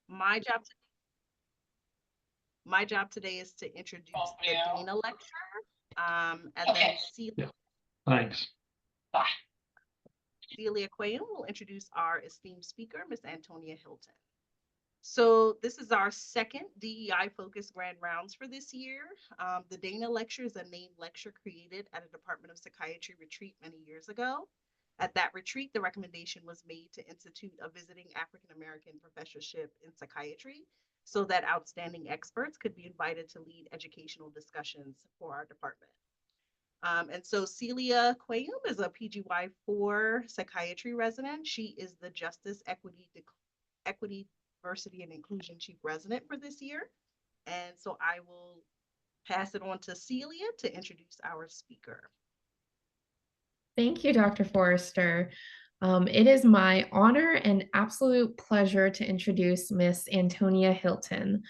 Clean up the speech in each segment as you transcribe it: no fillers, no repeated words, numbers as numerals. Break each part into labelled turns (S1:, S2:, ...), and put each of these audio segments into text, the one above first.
S1: My job, my job today is to introduce the Dana lecture, and then
S2: Yeah, thanks.
S1: Celia Quayum will introduce our esteemed speaker, Miss Antonia Hilton. So this is our second DEI focused grand rounds for this year. The Dana Lecture is a named lecture created at a Department of Psychiatry retreat many years ago. At that retreat, the recommendation was made to institute a visiting African American professorship in psychiatry so that outstanding experts could be invited to lead educational discussions for our department. And so Celia Quayum is a PGY4 psychiatry resident. She is the Justice, Equity, Diversity, and Inclusion Chief Resident for this year. And so I will pass it on to Celia to introduce our speaker.
S3: Thank you, Dr. Forrester. It is my honor and absolute pleasure to introduce Miss Antonia Hilton.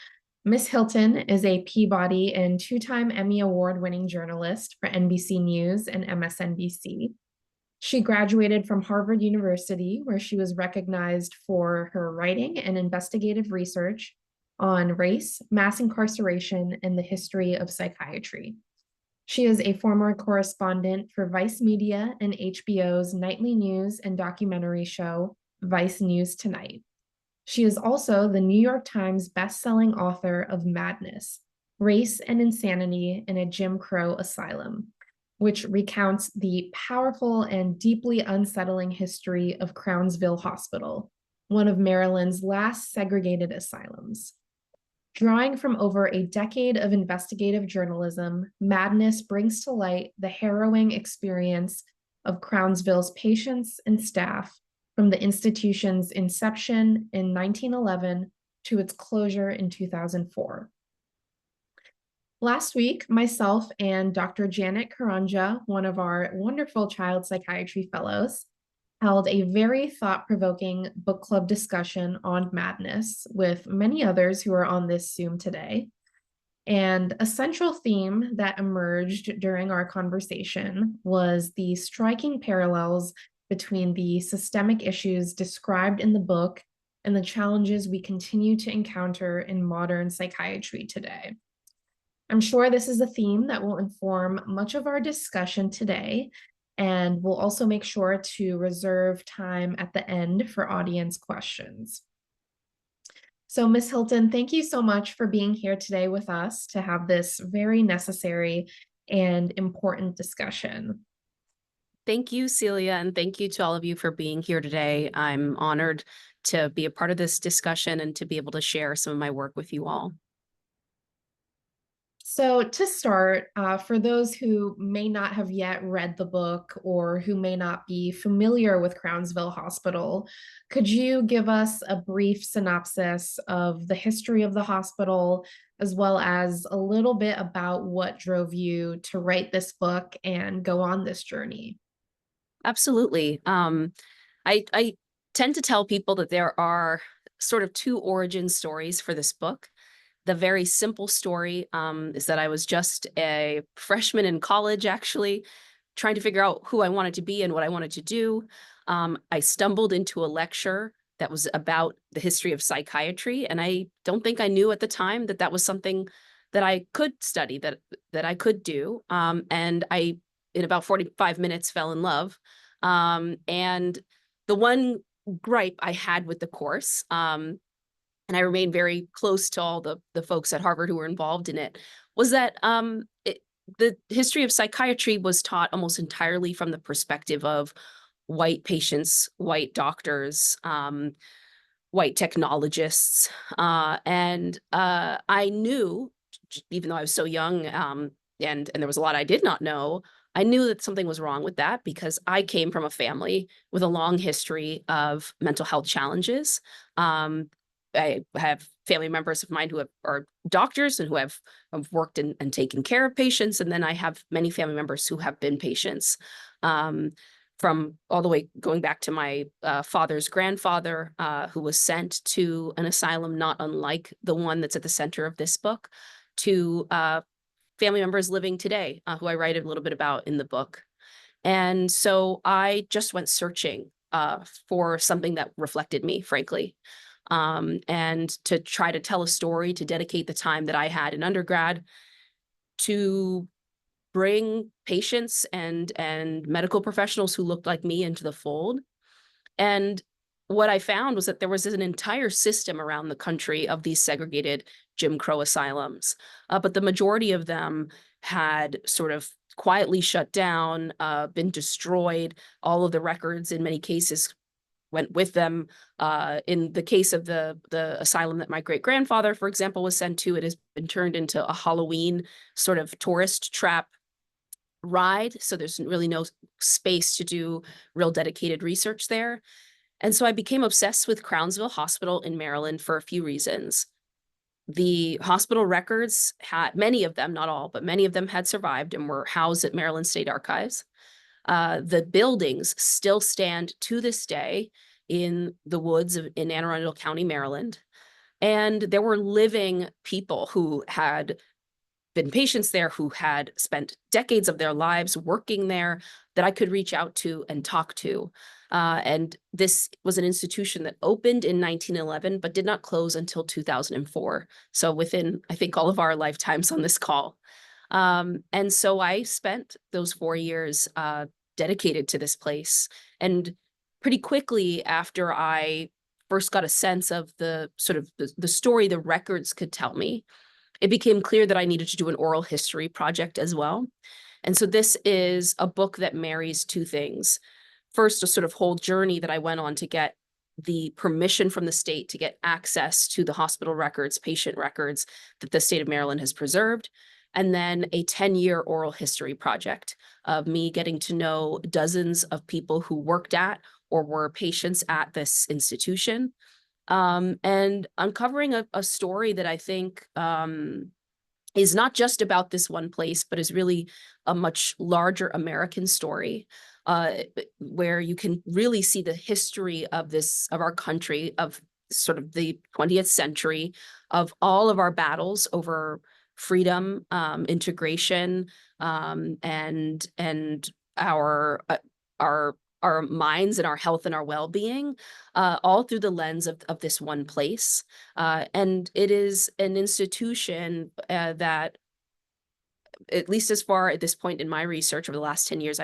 S3: Miss Hilton is a Peabody and two-time Emmy Award-winning journalist for NBC News and MSNBC. She graduated from Harvard University, where she was recognized for her writing and investigative research on race, mass incarceration, and the history of psychiatry. She is a former correspondent for Vice Media and HBO's nightly news and documentary show, Vice News Tonight. She is also the New York Times bestselling author of Madness, Race and Insanity in a Jim Crow Asylum, which recounts the powerful and deeply unsettling history of Crownsville Hospital, one of Maryland's last segregated asylums. Drawing from over a decade of investigative journalism, Madness brings to light the harrowing experience of Crownsville's patients and staff from the institution's inception in 1911 to its closure in 2004. Last week, myself and Dr. Janet Karanja, one of our wonderful child psychiatry fellows, held a very thought-provoking book club discussion on Madness with many others who are on this Zoom today. And a central theme that emerged during our conversation was the striking parallels between the systemic issues described in the book and the challenges we continue to encounter in modern psychiatry today. I'm sure this is a theme that will inform much of our discussion today, and we'll also make sure to reserve time at the end for audience questions. So, Ms. Hilton, thank you so much for being here today with us to have this very necessary and important discussion.
S4: Thank you, Celia, and thank you to all of you for being here today. I'm honored to be a part of this discussion and to be able to share some of my work with you all.
S3: So to start, for those who may not have yet read the book or who may not be familiar with Crownsville Hospital, could you give us a brief synopsis of the history of the hospital, as well as a little bit about what drove you to write this book and go on this journey?
S4: Absolutely. I tend to tell people that there are sort of two origin stories for this book. The very simple story is that I was just a freshman in college, actually, trying to figure out who I wanted to be and what I wanted to do. I stumbled into a lecture that was about the history of psychiatry, and I don't think I knew at the time that that was something that I could study, that I could do. And I, in about 45 minutes, fell in love. And the one gripe I had with the course, and I remained very close to all the folks at Harvard who were involved in it, was that the history of psychiatry was taught almost entirely from the perspective of white patients, white doctors, white technologists. And I knew, even though I was so young, and there was a lot I did not know, I knew that something was wrong with that because I came from a family with a long history of mental health challenges. I have family members of mine who are doctors and who have worked and taken care of patients. And then I have many family members who have been patients, from all the way going back to my father's grandfather, who was sent to an asylum not unlike the one that's at the center of this book, to family members living today, who I write a little bit about in the book. And so I just went searching for something that reflected me, frankly. and to try to tell a story, to dedicate the time that I had in undergrad to bring patients and medical professionals who looked like me into the fold. And what I found was that there was an entire system around the country of these segregated Jim Crow asylums, but the majority of them had sort of quietly shut down, been destroyed. All of the records, in many cases, went with them. In the case of the asylum that my great grandfather, for example, was sent to, it has been turned into a Halloween sort of tourist trap ride. So there's really no space to do real dedicated research there. And so I became obsessed with Crownsville Hospital in Maryland for a few reasons. The hospital records had, many of them, not all, but many of them had survived and were housed at Maryland State Archives. The buildings still stand to this day in the woods in Anne Arundel County, Maryland. And there were living people who had been patients there, who had spent decades of their lives working there, that I could reach out to and talk to. And this was an institution that opened in 1911, but did not close until 2004. So within, I think, all of our lifetimes on this call. And so I spent those 4 years dedicated to this place. And pretty quickly after I first got a sense of the sort of the story the records could tell me, it became clear that I needed to do an oral history project as well. And so this is a book that marries two things. First, a sort of whole journey that I went on to get the permission from the state to get access to the hospital records, patient records that the state of Maryland has preserved. And then a 10-year oral history project of me getting to know dozens of people who worked at or were patients at this institution. And uncovering a story that I think is not just about this one place, but is really a much larger American story, where you can really see the history of our country, of sort of the 20th century, of all of our battles over freedom, integration, and our minds and our health and our well-being, all through the lens of this one place. And it is an institution that, at least as far at this point in my research over the last 10 years,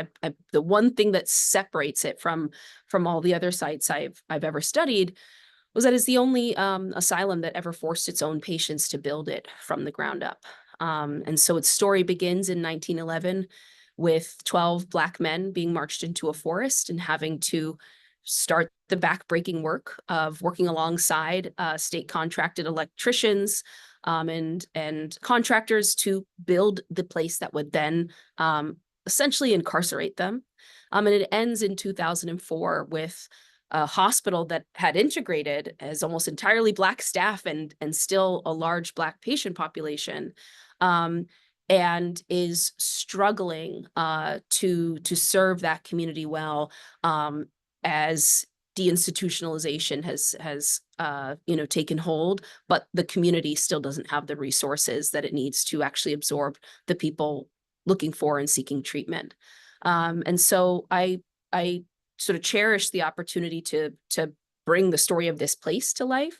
S4: the one thing that separates it from all the other sites I've ever studied was that it's the only asylum that ever forced its own patients to build it from the ground up. And so its story begins in 1911 with 12 Black men being marched into a forest and having to start the backbreaking work of working alongside state contracted electricians and contractors to build the place that would then essentially incarcerate them. And it ends in 2004 with a hospital that had integrated as almost entirely Black staff and still a large Black patient population, and is struggling to serve that community well, as deinstitutionalization has taken hold, but the community still doesn't have the resources that it needs to actually absorb the people looking for and seeking treatment. And so I sort of cherish the opportunity to bring the story of this place to life,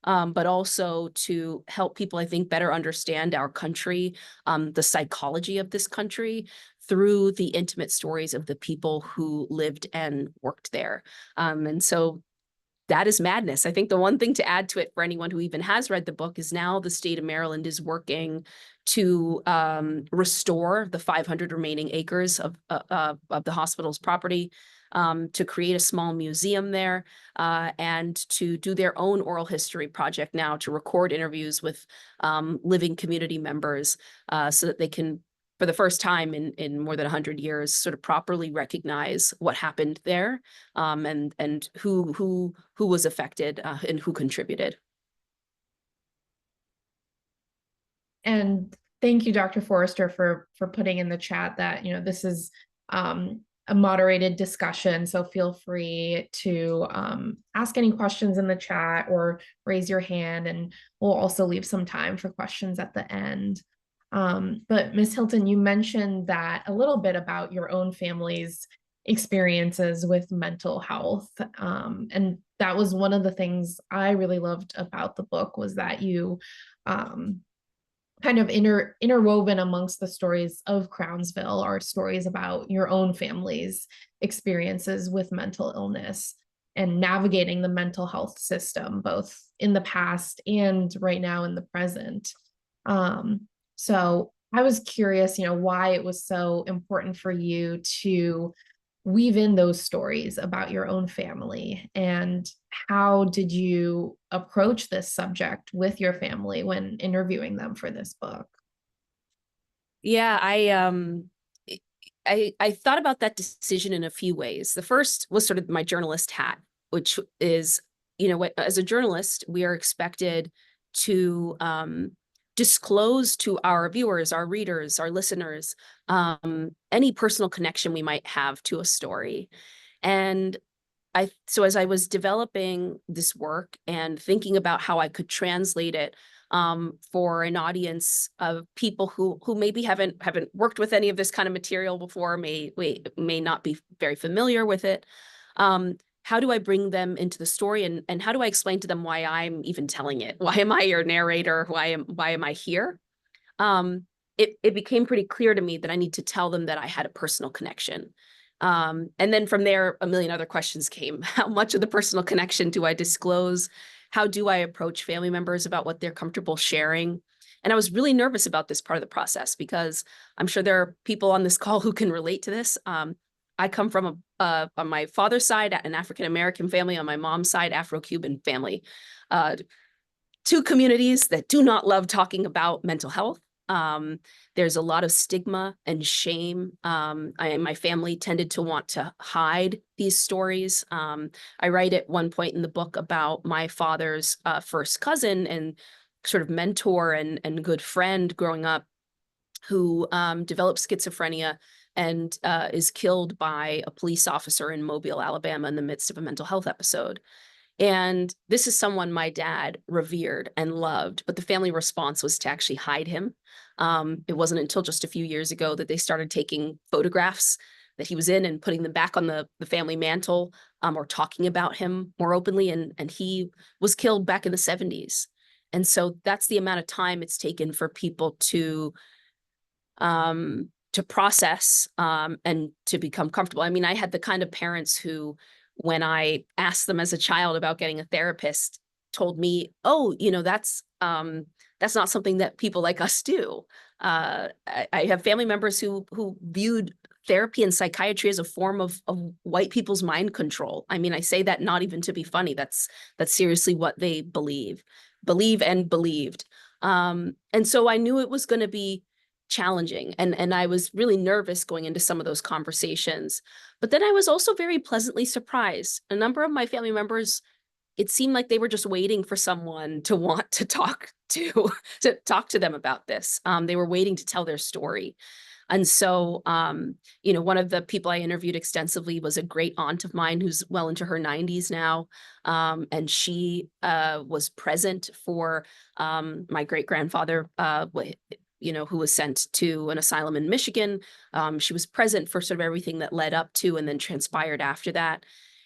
S4: but also to help people, I think, better understand our country, the psychology of this country, through the intimate stories of the people who lived and worked there. And so that is madness. I think the one thing to add to it for anyone who even has read the book is now the state of Maryland is working to restore the 500 remaining acres of the hospital's property, to create a small museum there, and to do their own oral history project now to record interviews with living community members, so that they can, for the first time in more than 100 years, sort of properly recognize what happened there, and who was affected and who contributed.
S3: And thank you, Dr. Forrester, for putting in the chat that, this is a moderated discussion. So feel free to ask any questions in the chat or raise your hand, and we'll also leave some time for questions at the end. But Ms. Hilton, you mentioned that a little bit about your own family's experiences with mental health. And that was one of the things I really loved about the book, was that you kind of interwoven amongst the stories of Crownsville are stories about your own family's experiences with mental illness and navigating the mental health system, both in the past and right now in the present. So I was curious, why it was so important for you to weave in those stories about your own family, and how did you approach this subject with your family when interviewing them for this book?
S4: Yeah, I thought about that decision in a few ways. The first was sort of my journalist hat, which is, as a journalist, we are expected to disclose to our viewers, our readers, our listeners, any personal connection we might have to a story. And so as I was developing this work and thinking about how I could translate it for an audience of people who maybe haven't worked with any of this kind of material before, may not be very familiar with it, how do I bring them into the story, and how do I explain to them why I'm even telling it? Why am I your narrator? Why am I here? It became pretty clear to me that I need to tell them that I had a personal connection. And then from there, a million other questions came. How much of the personal connection do I disclose? How do I approach family members about what they're comfortable sharing? And I was really nervous about this part of the process, because I'm sure there are people on this call who can relate to this. I come from on my father's side, an African-American family, on my mom's side, Afro-Cuban family. Two communities that do not love talking about mental health. There's a lot of stigma and shame. My family tended to want to hide these stories. I write at one point in the book about my father's first cousin and sort of mentor and good friend growing up, who developed schizophrenia and is killed by a police officer in Mobile, Alabama, in the midst of a mental health episode. And this is someone my dad revered and loved, but the family response was to actually hide him. It wasn't until just a few years ago that they started taking photographs that he was in and putting them back on the family mantle, or talking about him more openly. And he was killed back in the 70s. And so that's the amount of time it's taken for people to process and to become comfortable. I mean, I had the kind of parents who, when I asked them as a child about getting a therapist, told me, "Oh, that's not something that people like us do." I have family members who viewed therapy and psychiatry as a form of white people's mind control. I mean, I say that not even to be funny. That's seriously what they believe and believed. And so I knew it was going to be challenging, and I was really nervous going into some of those conversations. But then I was also very pleasantly surprised. A number of my family members, it seemed like they were just waiting for someone to want to talk to talk to them about this. They were waiting to tell their story. And so, one of the people I interviewed extensively was a great aunt of mine who's well into her 90s now. And she was present for my great grandfather, who was sent to an asylum in Michigan. She was present for sort of everything that led up to and then transpired after that.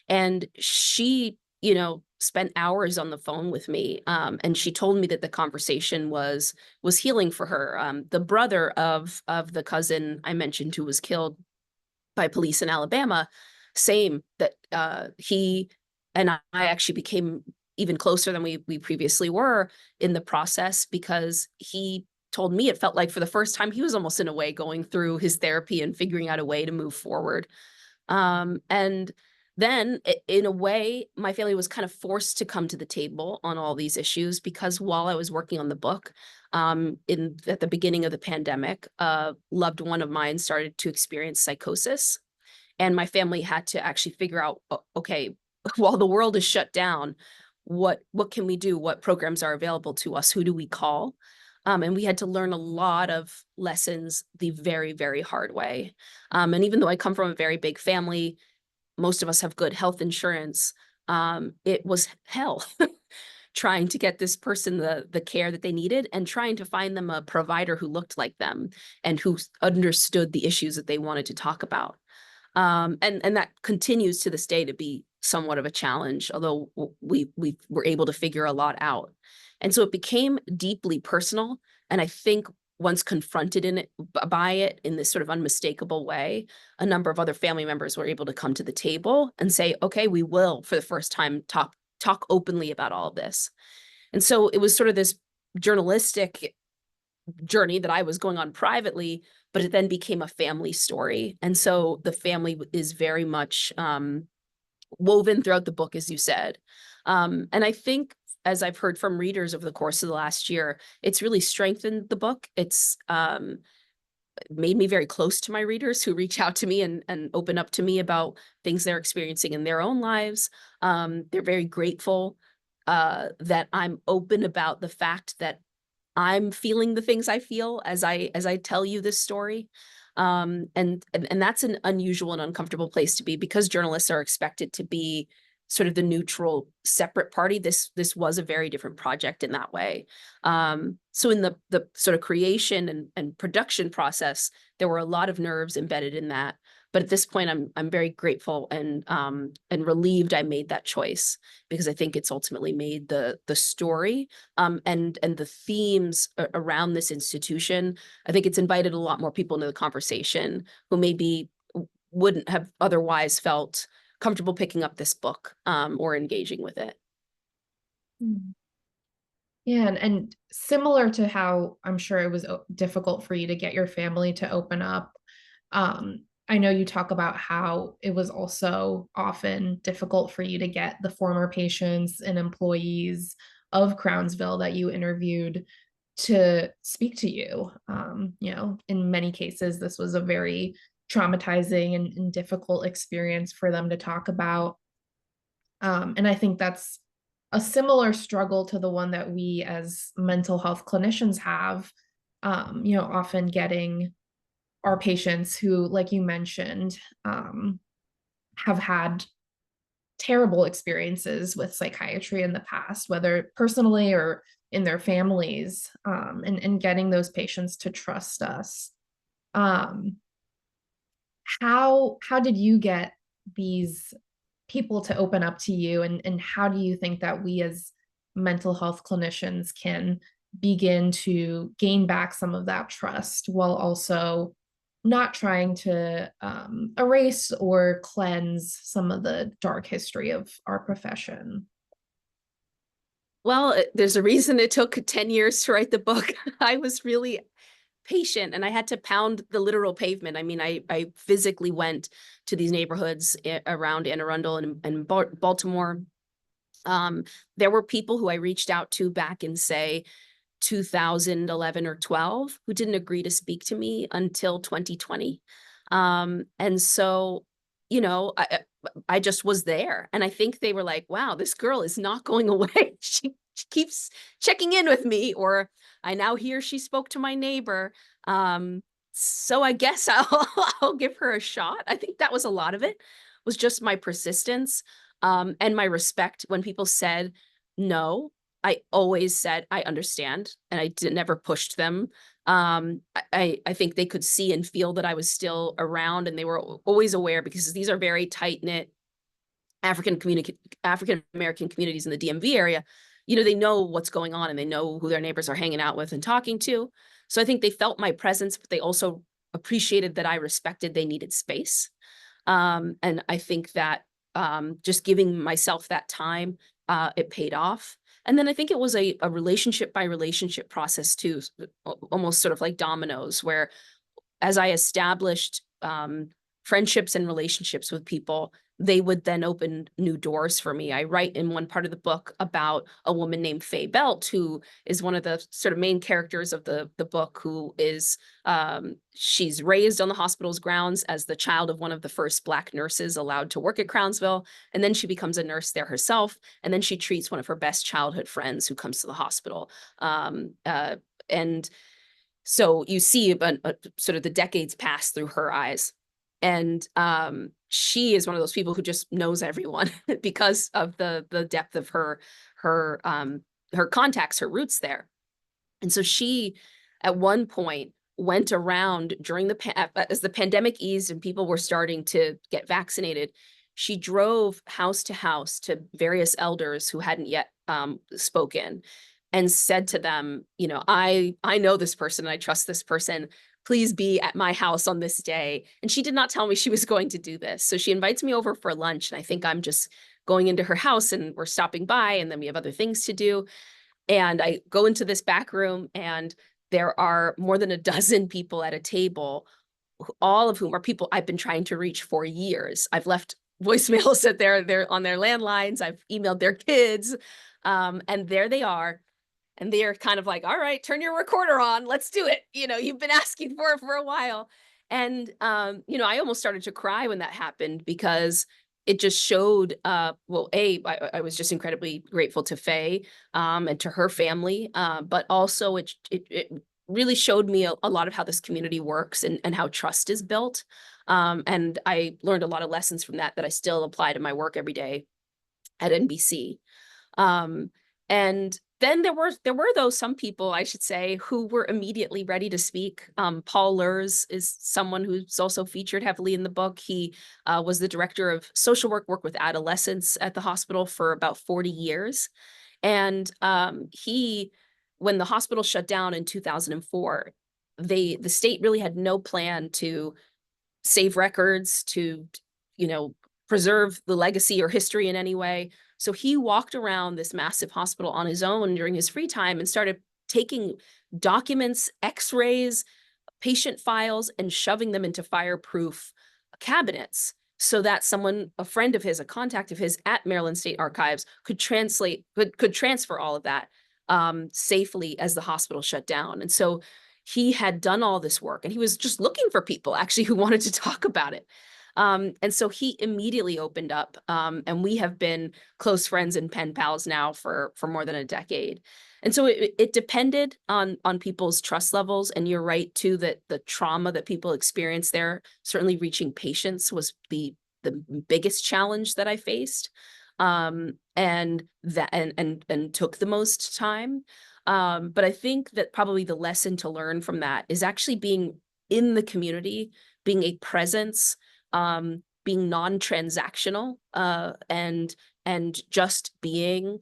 S4: And she, spent hours on the phone with me. And she told me that the conversation was healing for her. The brother of the cousin I mentioned, who was killed by police in Alabama, same, that he and I actually became even closer than we previously were in the process, because he told me it felt like for the first time he was almost in a way going through his therapy and figuring out a way to move forward. And then in a way, my family was kind of forced to come to the table on all these issues, because while I was working on the book, at the beginning of the pandemic, a loved one of mine started to experience psychosis. And my family had to actually figure out, okay, while the world is shut down, what can we do? What programs are available to us? Who do we call? And we had to learn a lot of lessons the very, very hard way. And even though I come from a very big family, most of us have good health insurance. It was hell trying to get this person the care that they needed, and trying to find them a provider who looked like them and who understood the issues that they wanted to talk about. And that continues to this day to be somewhat of a challenge, although we were able to figure a lot out. And so it became deeply personal. And I think once confronted by it in this sort of unmistakable way, a number of other family members were able to come to the table and say, okay, we will, for the first time, talk openly about all of this. And so it was sort of this journalistic journey that I was going on privately, but it then became a family story. And so the family is very much woven throughout the book, as you said. And I think, as I've heard from readers over the course of the last year, it's really strengthened the book. It's made me very close to my readers who reach out to me and open up to me about things they're experiencing in their own lives. They're very grateful that I'm open about the fact that I'm feeling the things I feel as I tell you this story. And that's an unusual and uncomfortable place to be, because journalists are expected to be sort of the neutral, separate party. This was a very different project in that way. So in the sort of creation and production process, there were a lot of nerves embedded in that. But at this point, I'm very grateful and relieved I made that choice, because I think it's ultimately made the story and the themes around this institution. I think it's invited a lot more people into the conversation who maybe wouldn't have otherwise felt comfortable picking up this book or engaging with it.
S3: Yeah, and similar to how I'm sure it was difficult for you to get your family to open up, I know you talk about how it was also often difficult for you to get the former patients and employees of Crownsville that you interviewed to speak to you. In many cases, this was a very traumatizing and difficult experience for them to talk about. And I think that's a similar struggle to the one that we as mental health clinicians have, often getting our patients who, like you mentioned, have had terrible experiences with psychiatry in the past, whether personally or in their families, and getting those patients to trust us. Um, how did you get these people to open up to you, and how do you think that we as mental health clinicians can begin to gain back some of that trust while also not trying to erase or cleanse some of the dark history of our profession?
S4: Well, there's a reason it took 10 years to write the book. I was really patient and I had to pound the literal pavement. I mean, I physically went to these neighborhoods around Anne Arundel and Baltimore. There were people who I reached out to back in, say, 2011 or 12 who didn't agree to speak to me until 2020. And so, I just was there. And I think they were like, wow, this girl is not going away. She keeps checking in with me, or I now hear she spoke to my neighbor. So I guess I'll give her a shot. I think that was a lot of it, was just my persistence and my respect. When people said no, I always said, I understand. And I never pushed them. I think they could see and feel that I was still around, and they were always aware, because these are very tight-knit African American communities in the DMV area. They know what's going on and they know who their neighbors are hanging out with and talking to. So I think they felt my presence, but they also appreciated that I respected they needed space. And I think that just giving myself that time, it paid off. And then I think it was a relationship by relationship process too, almost sort of like dominoes, where as I established friendships and relationships with people, they would then open new doors for me. I write in one part of the book about a woman named Faye Belt, who is one of the sort of main characters of the book, who is, she's raised on the hospital's grounds as the child of one of the first Black nurses allowed to work at Crownsville. And then she becomes a nurse there herself. And then she treats one of her best childhood friends who comes to the hospital. And so you see sort of the decades pass through her eyes. And she is one of those people who just knows everyone because of the depth of her contacts, her roots there. And so she, at one point, went around during as the pandemic eased and people were starting to get vaccinated. She drove house to house to various elders who hadn't yet spoken, and said to them, you know, I know this person, I trust this person. Please be at my house on this day. And she did not tell me she was going to do this. So she invites me over for lunch, and I think I'm just going into her house and we're stopping by, and then we have other things to do. And I go into this back room, and there are more than a dozen people at a table, all of whom are people I've been trying to reach for years. I've left voicemails at their on their landlines. I've emailed their kids. And there they are. And they're kind of like, all right, turn your recorder on. Let's do it. You know, you've been asking for it for a while. And, you know, I almost started to cry when that happened, because it just showed, well, I was just incredibly grateful to Faye and to her family. But also it really showed me a lot of how this community works, and how trust is built. And I learned a lot of lessons from that I still apply to my work every day at NBC. And then there were though some people, I should say, who were immediately ready to speak. Paul Lurs is someone who's also featured heavily in the book. He was the director of social work with adolescents at the hospital for about 40 years. And when the hospital shut down in 2004, the state really had no plan to save records, to, you know, preserve the legacy or history in any way. So he walked around this massive hospital on his own during his free time and started taking documents, x-rays, patient files, and shoving them into fireproof cabinets, so that a friend of his, a contact of his at Maryland State Archives, could transfer all of that safely as the hospital shut down. And so he had done all this work, and he was just looking for people actually who wanted to talk about it. And so he immediately opened up, and we have been close friends and pen pals now for more than a decade. And so it depended on people's trust levels. And you're right too, that the trauma that people experience there, certainly reaching patients, was the biggest challenge that I faced, and took the most time. But I think that probably the lesson to learn from that is actually being in the community, being a presence, being non-transactional, and just being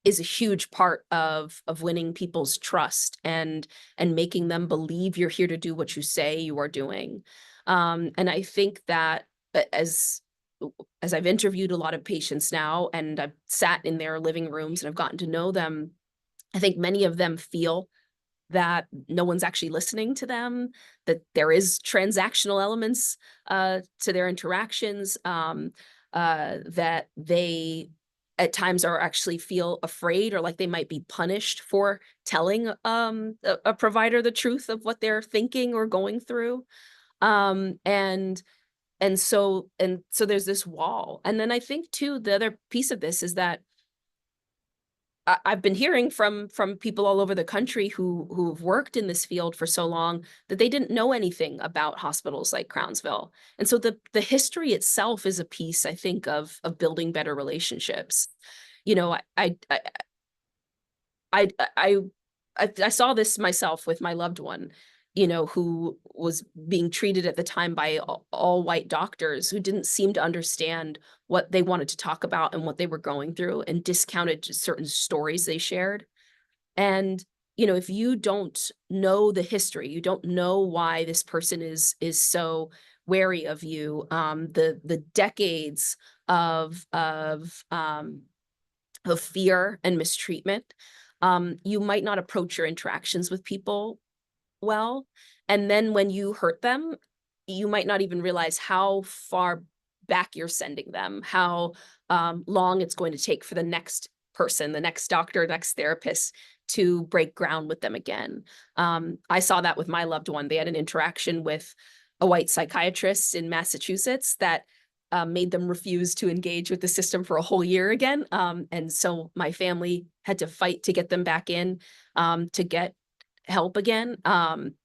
S4: is a huge part of winning people's trust, and making them believe you're here to do what you say you are doing. And I think that as I've interviewed a lot of patients now, and I've sat in their living rooms and I've gotten to know them, I think many of them feel that no one's actually listening to them, that there is transactional elements to their interactions, that they at times are actually feel afraid, or like they might be punished for telling a provider the truth of what they're thinking or going through. And so there's this wall. And then I think too, the other piece of this is that I've been hearing from people all over the country who've worked in this field for so long, that they didn't know anything about hospitals like Crownsville. And so the history itself is a piece, I think, of building better relationships. You know, I saw this myself with my loved one, you know, who was being treated at the time by all white doctors who didn't seem to understand what they wanted to talk about and what they were going through, and discounted just certain stories they shared. And, you know, if you don't know the history, you don't know why this person is so wary of you, the decades of fear and mistreatment, you might not approach your interactions with people well. And then when you hurt them, you might not even realize how far back you're sending them, how long it's going to take for the next person, the next doctor, next therapist to break ground with them again. I saw that with my loved one. They had an interaction with a white psychiatrist in Massachusetts that made them refuse to engage with the system for a whole year again. And so my family had to fight to get them back in, to get help again,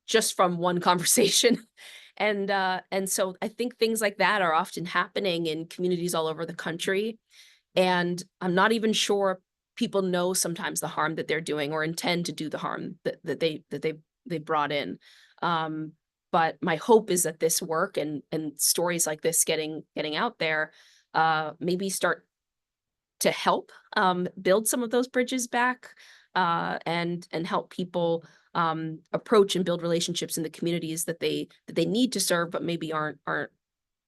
S4: just from one conversation. And so I think things like that are often happening in communities all over the country. And I'm not even sure people know sometimes the harm that they're doing, or intend to do the harm that they brought in. But my hope is that this work and stories like this getting out there, maybe start to help build some of those bridges back, and help people approach and build relationships in the communities that they need to serve, but maybe aren't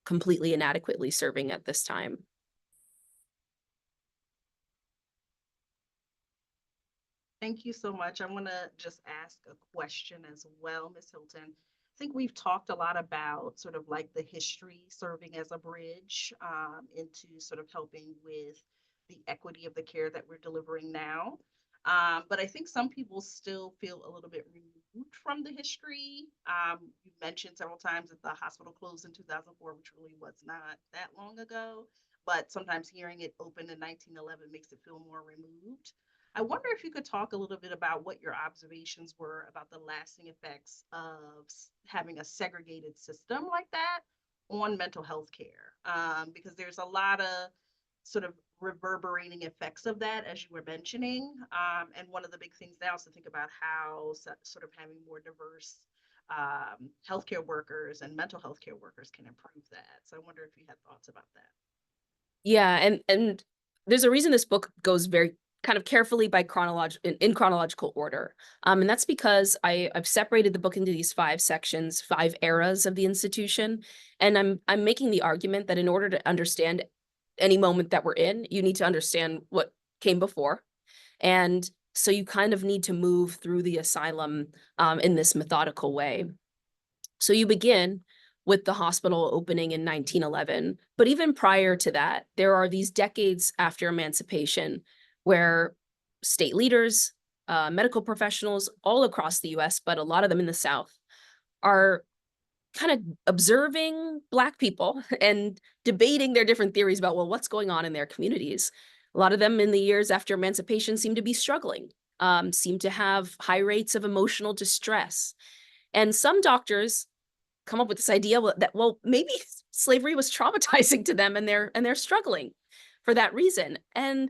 S4: completely inadequately serving at this time.
S1: Thank you so much. I want to just ask a question as well, Ms. Hilton. I think we've talked a lot about sort of like the history serving as a bridge into sort of helping with the equity of the care that we're delivering now. But I think some people still feel a little bit removed from the history. You mentioned several times that the hospital closed in 2004, which really was not that long ago. But sometimes hearing it opened in 1911 makes it feel more removed. I wonder if you could talk a little bit about what your observations were about the lasting effects of having a segregated system like that on mental health care, because there's a lot of sort of reverberating effects of that, as you were mentioning. And one of the big things now is to think about how sort of having more diverse healthcare workers and mental health care workers can improve that. So I wonder if you had thoughts about that.
S4: Yeah, and there's a reason this book goes very kind of carefully by in chronological order. And that's because I've separated the book into these 5 sections, 5 eras of the institution. And I'm making the argument that in order to understand any moment that we're in, you need to understand what came before. And so you kind of need to move through the asylum in this methodical way. So you begin with the hospital opening in 1911. But even prior to that, there are these decades after emancipation where state leaders, medical professionals all across the US, but a lot of them in the South, are kind of observing Black people and debating their different theories about, well, what's going on in their communities. A lot of them in the years after emancipation seem to be struggling, seem to have high rates of emotional distress. And some doctors come up with this idea that, well, maybe slavery was traumatizing to them and they're struggling for that reason. And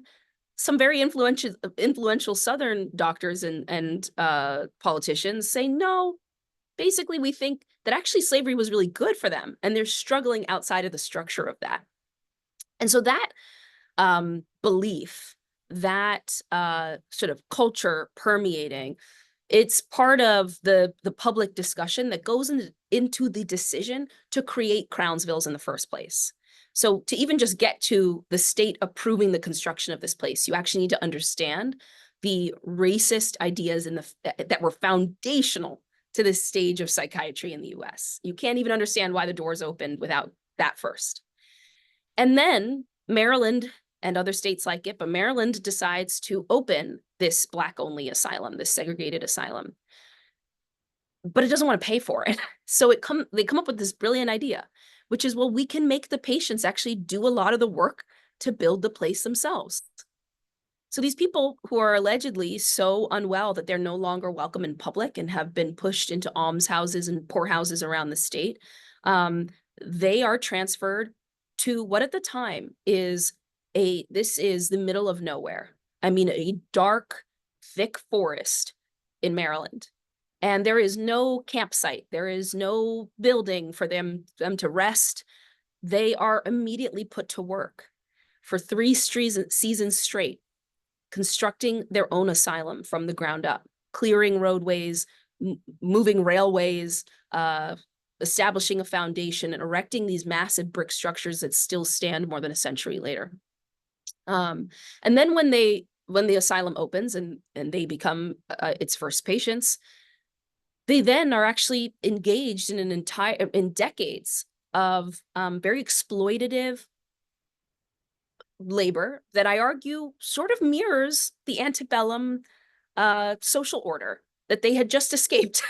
S4: some very influential Southern doctors and politicians say, no, basically we think that actually slavery was really good for them and they're struggling outside of the structure of that. And so that belief, that sort of culture permeating, it's part of the public discussion that goes into the decision to create Crownsvilles in the first place. So to even just get to the state approving the construction of this place, you actually need to understand the racist ideas that were foundational to this stage of psychiatry in the US. You can't even understand why the doors opened without that first. And then Maryland and other states like it, but Maryland decides to open this Black-only asylum, this segregated asylum. But it doesn't want to pay for it. So they come up with this brilliant idea, which is, well, we can make the patients actually do a lot of the work to build the place themselves. So these people who are allegedly so unwell that they're no longer welcome in public and have been pushed into almshouses and poorhouses around the state, they are transferred to what at the time is this is the middle of nowhere. I mean, a dark, thick forest in Maryland. And there is no campsite. There is no building for them to rest. They are immediately put to work for 3 seasons straight, constructing their own asylum from the ground up, clearing roadways, moving railways, establishing a foundation and erecting these massive brick structures that still stand more than a century later. And then when the asylum opens and they become its first patients, they then are actually engaged in decades of very exploitative labor that I argue sort of mirrors the antebellum social order that they had just escaped.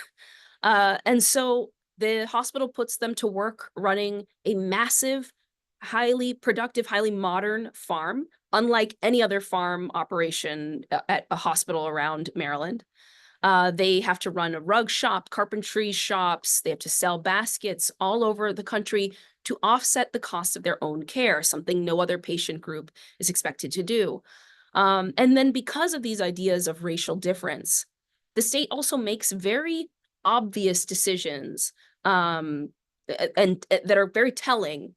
S4: And so the hospital puts them to work running a massive, highly productive, highly modern farm, unlike any other farm operation at a hospital around Maryland. They have to run a rug shop, carpentry shops. They have to sell baskets all over the country to offset the cost of their own care, something no other patient group is expected to do. And then because of these ideas of racial difference, the state also makes very obvious decisions and that are very telling,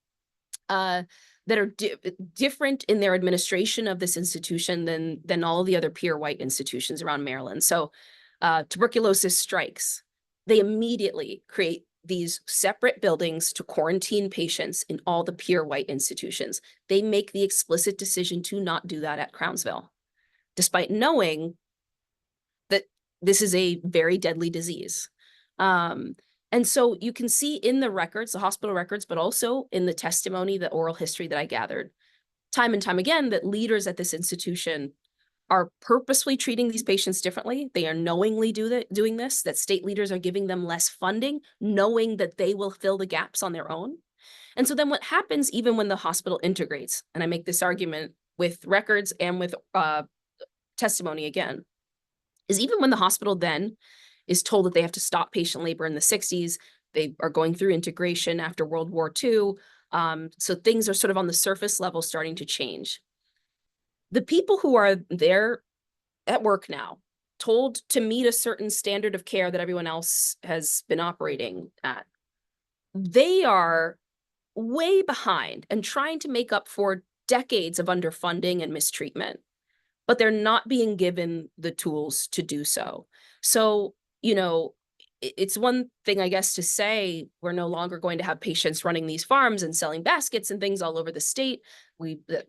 S4: that are different in their administration of this institution than all the other pure white institutions around Maryland. So tuberculosis strikes. They immediately create these separate buildings to quarantine patients in all the pure white institutions. They make the explicit decision to not do that at Crownsville, despite knowing that this is a very deadly disease. And so you can see in the records, the hospital records, but also in the testimony, the oral history that I gathered, time and time again, that leaders at this institution are purposefully treating these patients differently. They are knowingly doing this, that state leaders are giving them less funding, knowing that they will fill the gaps on their own. And so then what happens even when the hospital integrates, and I make this argument with records and with testimony again, is even when the hospital then is told that they have to stop patient labor in the 60s, they are going through integration after World War II. So things are sort of on the surface level starting to change. The people who are there at work now, told to meet a certain standard of care that everyone else has been operating at, they are way behind and trying to make up for decades of underfunding and mistreatment, but they're not being given the tools to do so. So, you know, it's one thing, I guess, to say we're no longer going to have patients running these farms and selling baskets and things all over the state.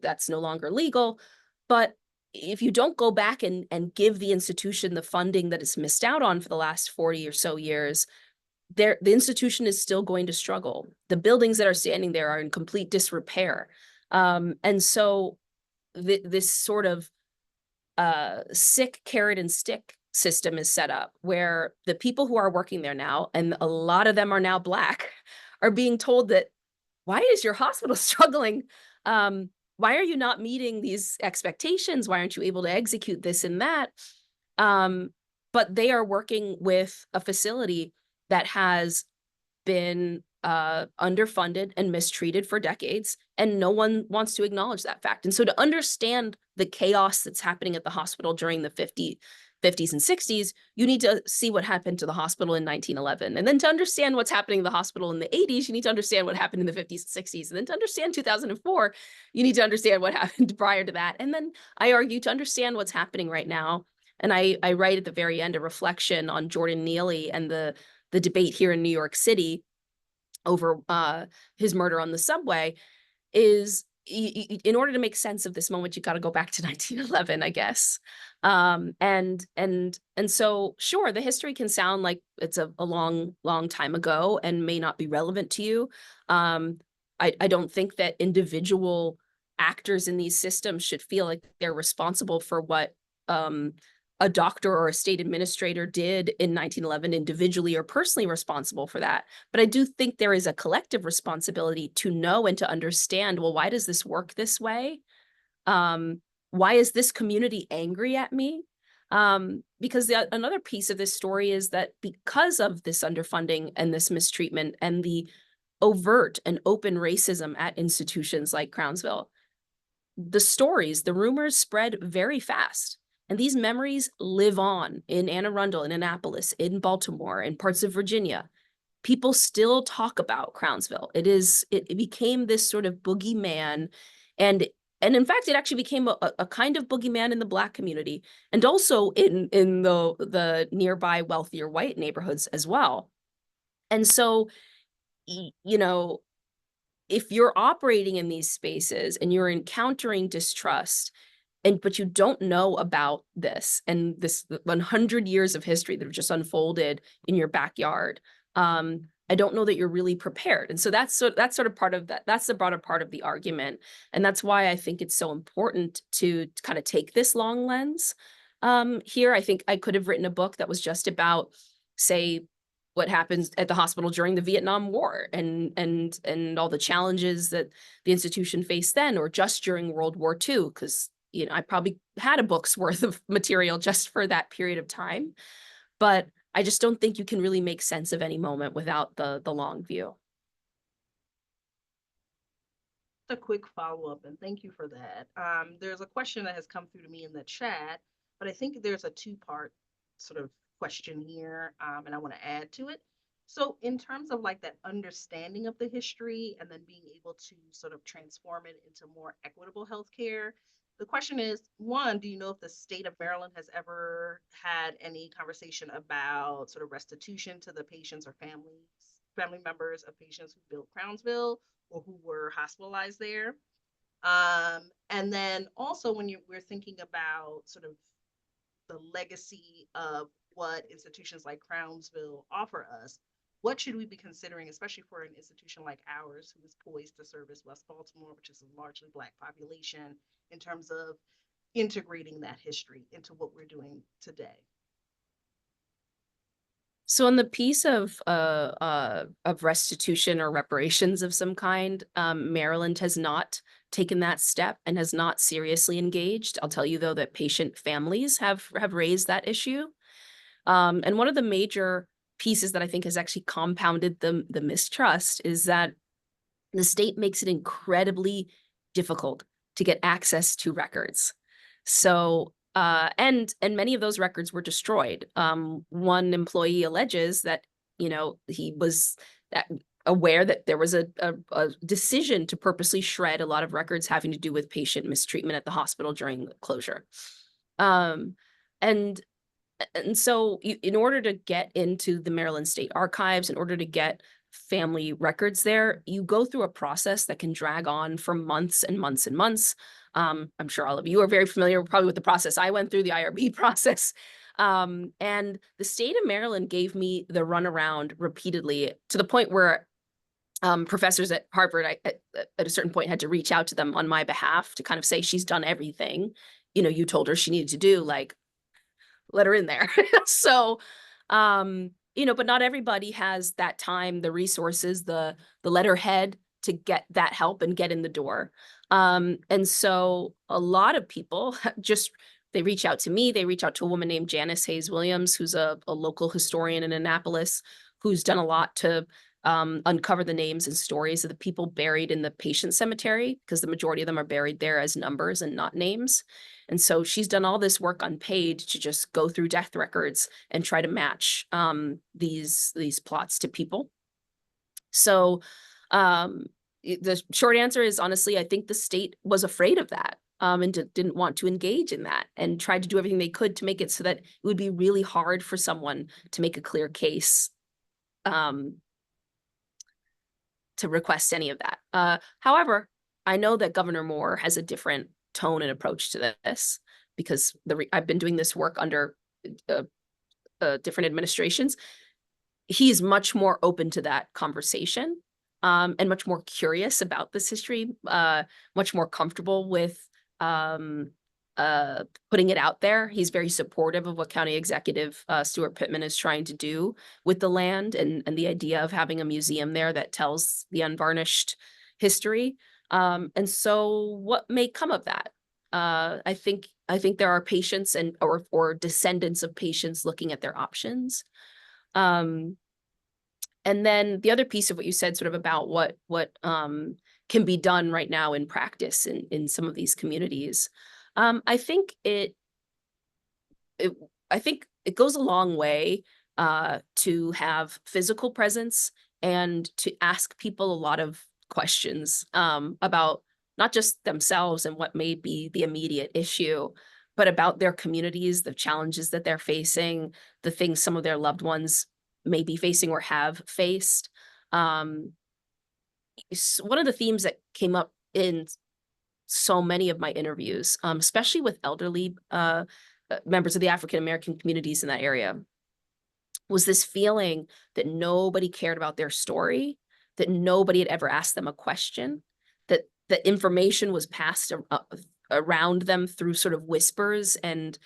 S4: That's no longer legal. But if you don't go back and give the institution the funding that it's missed out on for the last 40 or so years, the institution is still going to struggle. The buildings that are standing there are in complete disrepair. And so this sort of sick carrot and stick system is set up where the people who are working there now, and a lot of them are now Black, are being told that, why is your hospital struggling? Why are you not meeting these expectations? Why aren't you able to execute this and that? But they are working with a facility that has been underfunded and mistreated for decades, and no one wants to acknowledge that fact. And so to understand the chaos that's happening at the hospital during the 50s and 60s, you need to see what happened to the hospital in 1911. And then to understand what's happening in the hospital in the 80s, you need to understand what happened in the 50s and 60s. And then to understand 2004, you need to understand what happened prior to that. And then I argue to understand what's happening right now. And I write at the very end a reflection on Jordan Neely and the debate here in New York City over his murder on the subway. Is in order to make sense of this moment, you got to go back to 1911, I guess. And so sure, the history can sound like it's a long time ago and may not be relevant to you. I don't think that individual actors in these systems should feel like they're responsible for what a doctor or a state administrator did in 1911 individually or personally responsible for that. But I do think there is a collective responsibility to know and to understand, well, why does this work this way? Why is this community angry at me? Because another piece of this story is that because of this underfunding and this mistreatment and the overt and open racism at institutions like Crownsville, the stories, the rumors spread very fast. And these memories live on in Anne Arundel, in Annapolis, in Baltimore, in parts of Virginia. People still talk about Crownsville. It became this sort of boogeyman. And in fact, it actually became a kind of boogeyman in the Black community and also in the nearby wealthier white neighborhoods as well. And so, you know, if you're operating in these spaces and you're encountering distrust, but you don't know about this and this 100 years of history that have just unfolded in your backyard, I don't know that you're really prepared. And so that's sort of part of that. That's the broader part of the argument. And that's why I think it's so important to kind of take this long lens here. I think I could have written a book that was just about, say, what happens at the hospital during the Vietnam War and all the challenges that the institution faced then, or just during World War II, because I probably had a book's worth of material just for that period of time. But I just don't think you can really make sense of any moment without the long view.
S1: A quick follow-up, and thank you for that. There's a question that has come through to me in the chat, but I think there's a two-part sort of question here, and I want to add to it. So, in terms of like that understanding of the history and then being able to sort of transform it into more equitable healthcare, the question is, one, do you know if the state of Maryland has ever had any conversation about sort of restitution to the patients or family members of patients who built Crownsville or who were hospitalized there? And then also when we're thinking about sort of the legacy of what institutions like Crownsville offer us, what should we be considering, especially for an institution like ours, who is poised to service West Baltimore, which is a largely Black population, in terms of integrating that history into what we're doing today?
S4: So on the piece of restitution or reparations of some kind, Maryland has not taken that step and has not seriously engaged. I'll tell you though that patient families have raised that issue. And one of the major pieces that I think has actually compounded the mistrust is that the state makes it incredibly difficult to get access to records. So, and many of those records were destroyed. One employee alleges that, he was that aware that there was a decision to purposely shred a lot of records having to do with patient mistreatment at the hospital during the closure. Um, and so in order to get into the Maryland State Archives, in order to get family records there, you go through a process that can drag on for months and months and months. I'm sure all of you are very familiar probably with the process I went through, the IRB process. And the state of Maryland gave me the runaround repeatedly to the point where professors at Harvard at a certain point had to reach out to them on my behalf to kind of say, she's done everything, you told her she needed to do, like, let her in there. So, but not everybody has that time, the resources, the letterhead to get that help and get in the door. And so a lot of people they reach out to me. They reach out to a woman named Janice Hayes Williams, who's a local historian in Annapolis, who's done a lot to uncover the names and stories of the people buried in the patient cemetery, because the majority of them are buried there as numbers and not names. And so she's done all this work unpaid to just go through death records and try to match these plots to people. So the short answer is, honestly, I think the state was afraid of that and didn't want to engage in that, and tried to do everything they could to make it so that it would be really hard for someone to make a clear case to request any of that. However, I know that Governor Moore has a different tone and approach to this, because I've been doing this work under different administrations. He's much more open to that conversation and much more curious about this history, much more comfortable with putting it out there. He's very supportive of what County Executive Stuart Pittman is trying to do with the land and the idea of having a museum there that tells the unvarnished history. And so what may come of that? I think there are patients or descendants of patients looking at their options. And then the other piece of what you said sort of about what can be done right now in practice in some of these communities. I think it goes a long way to have physical presence and to ask people a lot of questions about not just themselves and what may be the immediate issue, but about their communities, the challenges that they're facing, the things some of their loved ones may be facing or have faced. One of the themes that came up in so many of my interviews, especially with elderly members of the African-American communities in that area, was this feeling that nobody cared about their story, that nobody had ever asked them a question, that the information was passed around them through sort of whispers and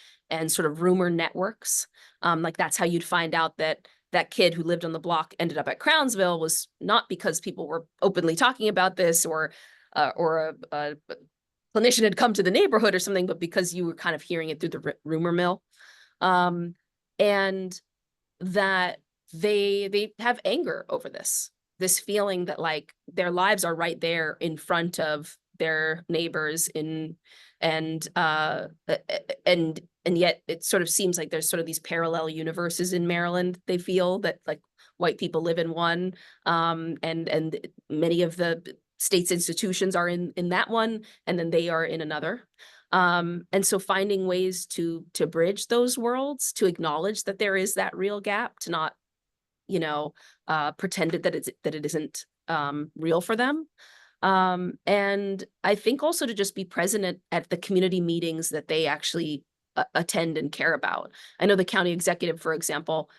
S4: sort of rumor networks. Like that's how you'd find out that that kid who lived on the block ended up at Crownsville was not because people were openly talking about this or a clinician had come to the neighborhood or something, but because you were kind of hearing it through the rumor mill. And that they have anger over this feeling that like their lives are right there in front of their neighbors and and yet it sort of seems like there's sort of these parallel universes in Maryland. They feel that like white people live in one, and many of the state's institutions are in that one, and then they are in another. And so finding ways to bridge those worlds, to acknowledge that there is that real gap, to not, you know, pretend that it isn't real for them. And I think also to just be present at the community meetings that they actually attend and care about. I know the county executive, for example,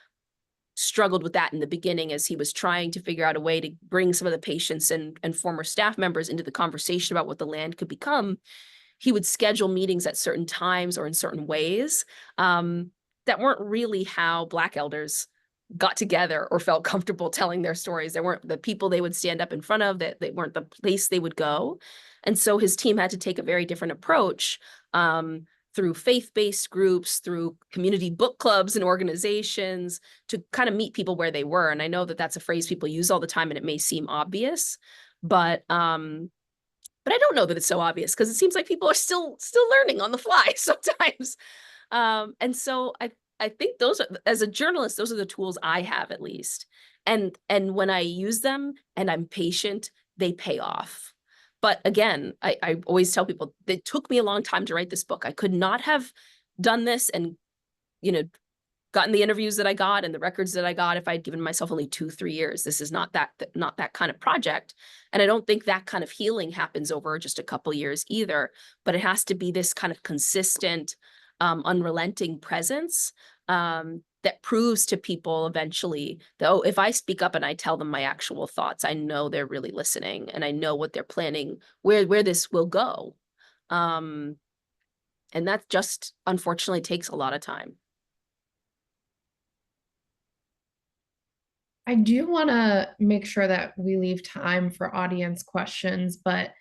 S4: struggled with that in the beginning as he was trying to figure out a way to bring some of the patients and former staff members into the conversation about what the land could become. He would schedule meetings at certain times or in certain ways that weren't really how Black elders got together or felt comfortable telling their stories. They weren't the people they would stand up in front of, that they weren't the place they would go. And so his team had to take a very different approach through faith-based groups, through community book clubs and organizations, to kind of meet people where they were. And I know that that's a phrase people use all the time and it may seem obvious, but I don't know that it's so obvious, because it seems like people are still learning on the fly sometimes. And so I think those are, as a journalist, those are the tools I have, at least. And when I use them and I'm patient, they pay off. But again, I always tell people, it took me a long time to write this book. I could not have done this and, you know, gotten the interviews that I got and the records that I got if I'd given myself only 2-3 years. This is not that kind of project. And I don't think that kind of healing happens over just a couple years either, but it has to be this kind of consistent, unrelenting presence that proves to people eventually that, oh, if I speak up and I tell them my actual thoughts, I know they're really listening and I know what they're planning, where this will go. And that just unfortunately takes a lot of time.
S3: I do want to make sure that we leave time for audience questions, but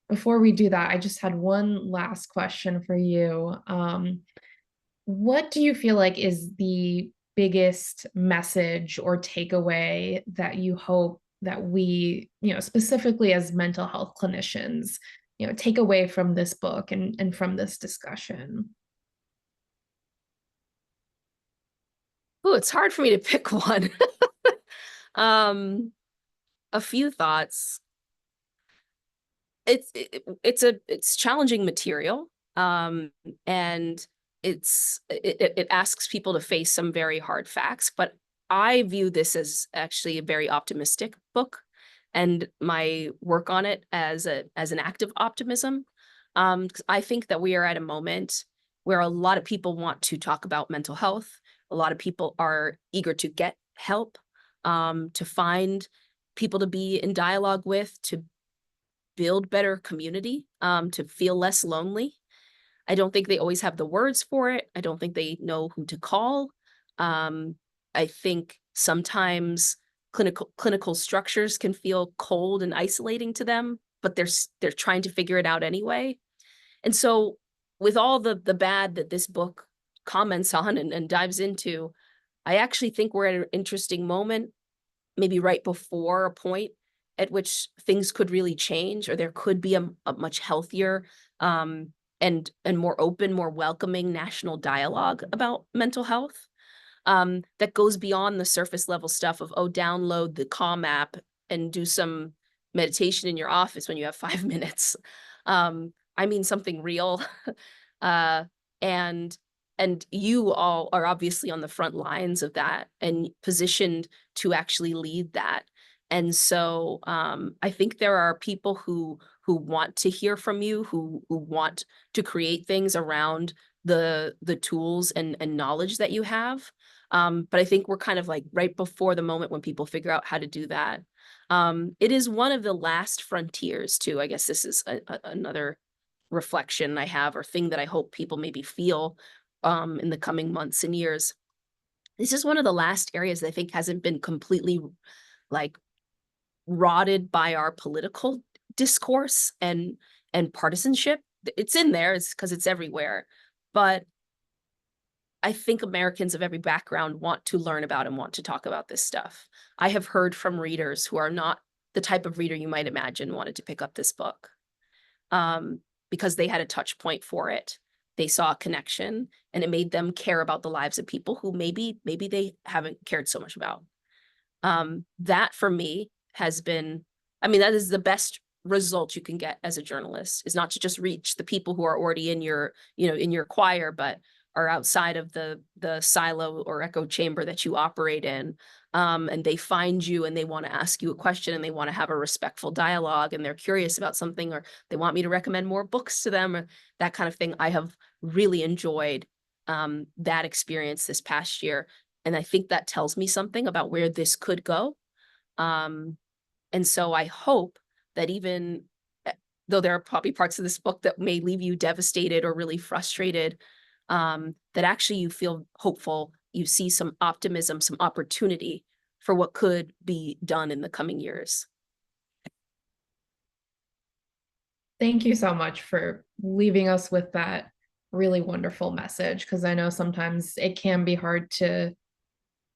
S3: before we do that, I just had one last question for you. What do you feel like is the biggest message or takeaway that you hope that we, specifically as mental health clinicians, take away from this book and from this discussion?
S4: Oh, it's hard for me to pick one. A few thoughts. It's challenging material, and it asks people to face some very hard facts. But I view this as actually a very optimistic book, and my work on it as an act of optimism. 'Cause I think that we are at a moment where a lot of people want to talk about mental health. A lot of people are eager to get help, to find people to be in dialogue with, to build better community, to feel less lonely. I don't think they always have the words for it. I don't think they know who to call. I think sometimes clinical structures can feel cold and isolating to them, but they're trying to figure it out anyway. And so with all the bad that this book comments on and dives into, I actually think we're at an interesting moment, maybe right before a point at which things could really change, or there could be a much healthier and more open, more welcoming national dialogue about mental health, that goes beyond the surface level stuff of, oh, download the Calm app and do some meditation in your office when you have 5 minutes. I mean something real. uh, and you all are obviously on the front lines of that and positioned to actually lead that. And so I think there are people who want to hear from you, who want to create things around the tools and knowledge that you have. But I think we're kind of like right before the moment when people figure out how to do that. It is one of the last frontiers too. I guess this is another reflection I have, or thing that I hope people maybe feel in the coming months and years. This is one of the last areas that I think hasn't been completely like rotted by our political discourse and partisanship. It's in there, it's because it's everywhere. But I think Americans of every background want to learn about and want to talk about this stuff. I have heard from readers who are not the type of reader you might imagine wanted to pick up this book, because they had a touch point for it. they saw a connection, and it made them care about the lives of people who maybe they haven't cared so much about. That for me has been, I mean, that is the best result you can get as a journalist, is not to just reach the people who are already in your, in your choir, but are outside of the silo or echo chamber that you operate in. And they find you and they want to ask you a question and they want to have a respectful dialogue and they're curious about something, or they want me to recommend more books to them, or that kind of thing. I have really enjoyed that experience this past year. And I think that tells me something about where this could go. And so I hope that even though there are probably parts of this book that may leave you devastated or really frustrated, that actually you feel hopeful, you see some optimism, some opportunity for what could be done in the coming years.
S3: Thank you so much for leaving us with that really wonderful message, because I know sometimes it can be hard to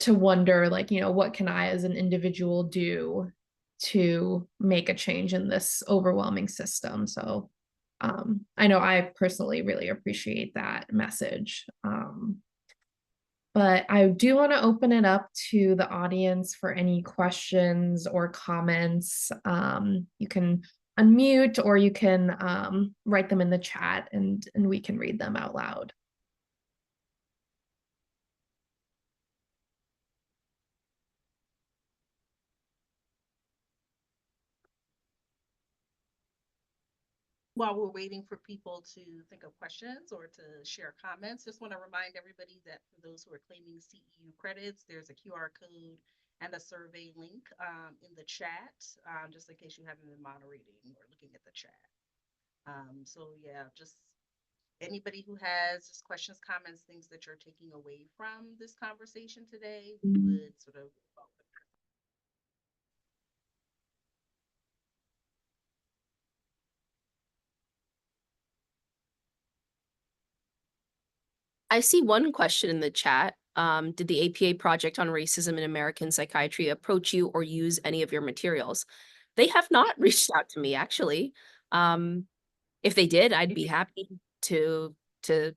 S3: wonder, like, what can I as an individual do to make a change in this overwhelming system. So I know I personally really appreciate that message. But I do want to open it up to the audience for any questions or comments. You can unmute, or you can write them in the chat, and we can read them out loud.
S1: While we're waiting for people to think of questions or to share comments, just want to remind everybody that for those who are claiming CEU credits, there's a QR code and a survey link in the chat, just in case you haven't been moderating or looking at the chat. So yeah, just anybody who has just questions, comments, things that you're taking away from this conversation today, we would sort of welcome.
S4: I see one question in the chat. Did the APA Project on Racism in American Psychiatry approach you or use any of your materials? They have not reached out to me, actually. If they did, I'd be happy to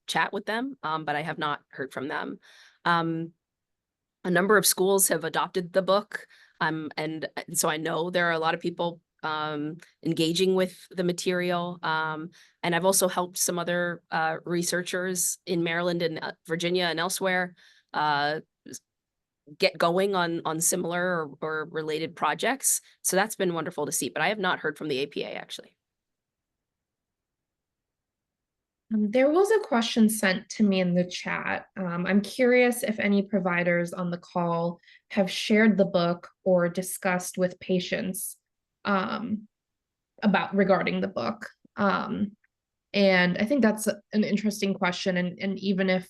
S4: chat with them, but I have not heard from them. A number of schools have adopted the book, and so I know there are a lot of people engaging with the material. And I've also helped some other researchers in Maryland and Virginia and elsewhere get going on similar or related projects. So that's been wonderful to see, but I have not heard from the APA actually.
S3: There was a question sent to me in the chat. I'm curious if any providers on the call have shared the book or discussed with patients regarding the book. And I think that's an interesting question. And even if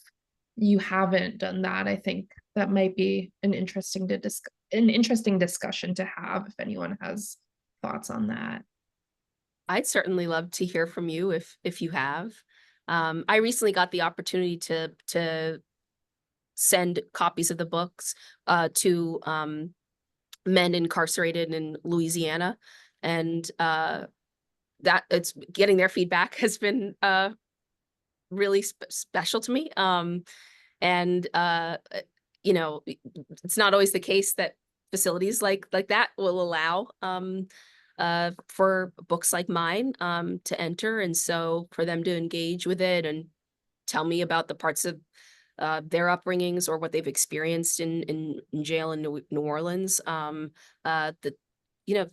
S3: you haven't done that, I think that might be an interesting discussion to have if anyone has thoughts on that.
S4: I'd certainly love to hear from you if you have. I recently got the opportunity to send copies of the books to men incarcerated in Louisiana, and that it's getting their feedback has been really special to me. And it's not always the case that facilities like that will allow for books like mine to enter, and so for them to engage with it and tell me about the parts of their upbringings or what they've experienced in jail in New Orleans,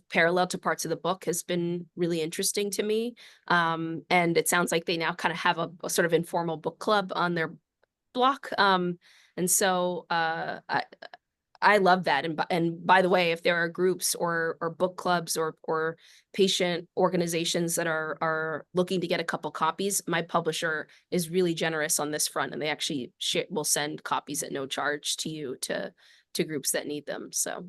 S4: parallel to parts of the book has been really interesting to me. And it sounds like they now kind of have a sort of informal book club on their block. And so I love that. And by the way, if there are groups or book clubs or patient organizations that are looking to get a couple copies, my publisher is really generous on this front, and they actually will send copies at no charge to you to groups that need them. So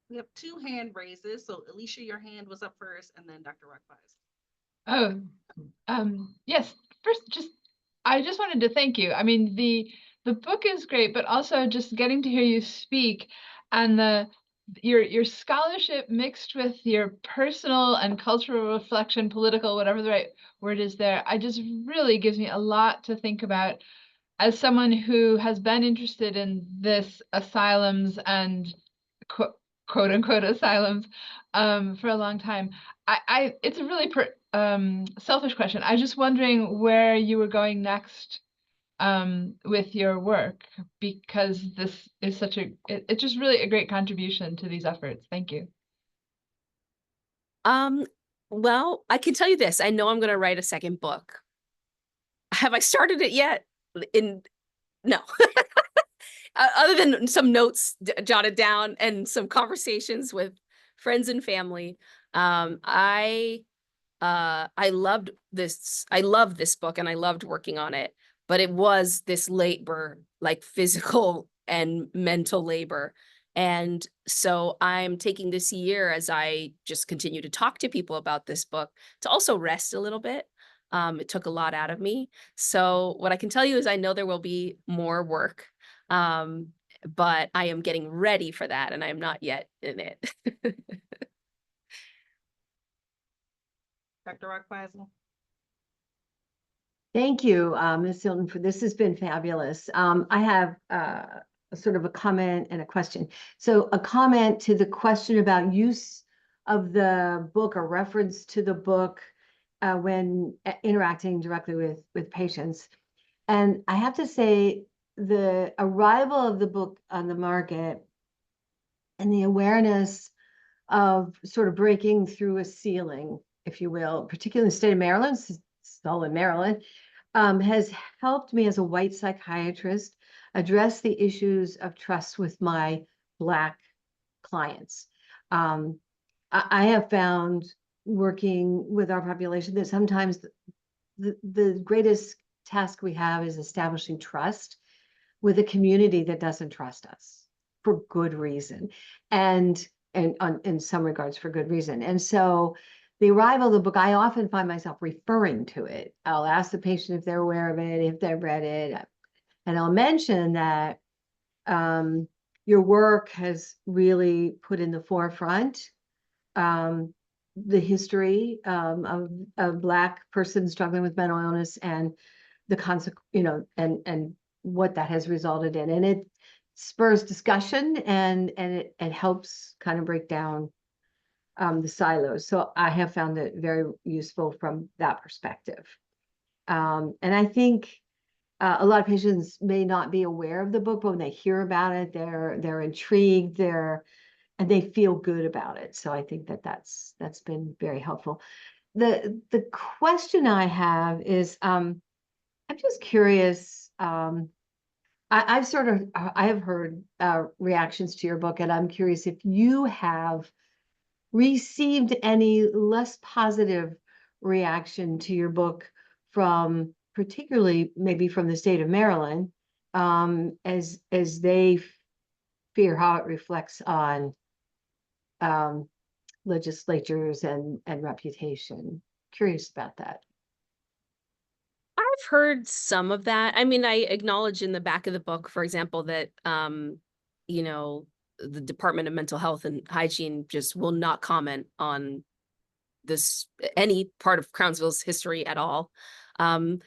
S1: we have two hand raises. So Alicia, your hand was up first, and then Dr. Rockpies.
S5: Oh, yes. First, I just wanted to thank you. I mean, the book is great, but also just getting to hear you speak and the your scholarship mixed with your personal and cultural reflection, political, whatever the right word is there, I just really gives me a lot to think about as someone who has been interested in this asylums and quote unquote asylums for a long time. It's a really selfish question. I was just wondering where you were going next with your work, because this is such a it's just really a great contribution to these efforts. Thank you.
S4: Well, I can tell you this. I know I'm going to write a second book. Have I started it yet? No. Other than some notes jotted down and some conversations with friends and family. I loved this. I loved this book and I loved working on it, but it was this labor, like physical and mental labor. And so I'm taking this year as I just continue to talk to people about this book to also rest a little bit. It took a lot out of me. So what I can tell you is I know there will be more work, but I am getting ready for that and I am not yet in it.
S1: Dr. Rockweisel?
S6: Thank you, Ms. Hilton, for this. Has been fabulous. I have sort of a comment and a question. So a comment to the question about use of the book or reference to the book when interacting directly with patients. And I have to say, the arrival of the book on the market and the awareness of sort of breaking through a ceiling, if you will, particularly in the state of Maryland, it's all in Maryland, has helped me as a white psychiatrist address the issues of trust with my Black clients. I have found working with our population that sometimes the greatest task we have is establishing trust with a community that doesn't trust us for good reason, and in some regards for good reason. And so the arrival of the book, I often find myself referring to it. I'll ask the patient if they're aware of it, if they've read it, and I'll mention that your work has really put in the forefront the history of Black persons struggling with mental illness and the consequence, and what that has resulted in. And it spurs discussion and it helps kind of break down the silos. So I have found it very useful from that perspective. And I think a lot of patients may not be aware of the book, but when they hear about it, they're intrigued, and they feel good about it. So I think that's been very helpful. The question I have is, I'm just curious. I have heard reactions to your book, and I'm curious if you have received any less positive reaction to your book from, particularly maybe from the state of Maryland, as they fear how it reflects on legislatures and reputation. Curious about that.
S4: I've heard some of that. I mean, I acknowledge in the back of the book, for example, that, the Department of Mental Health and Hygiene just will not comment on this, any part of Crownsville's history at all. And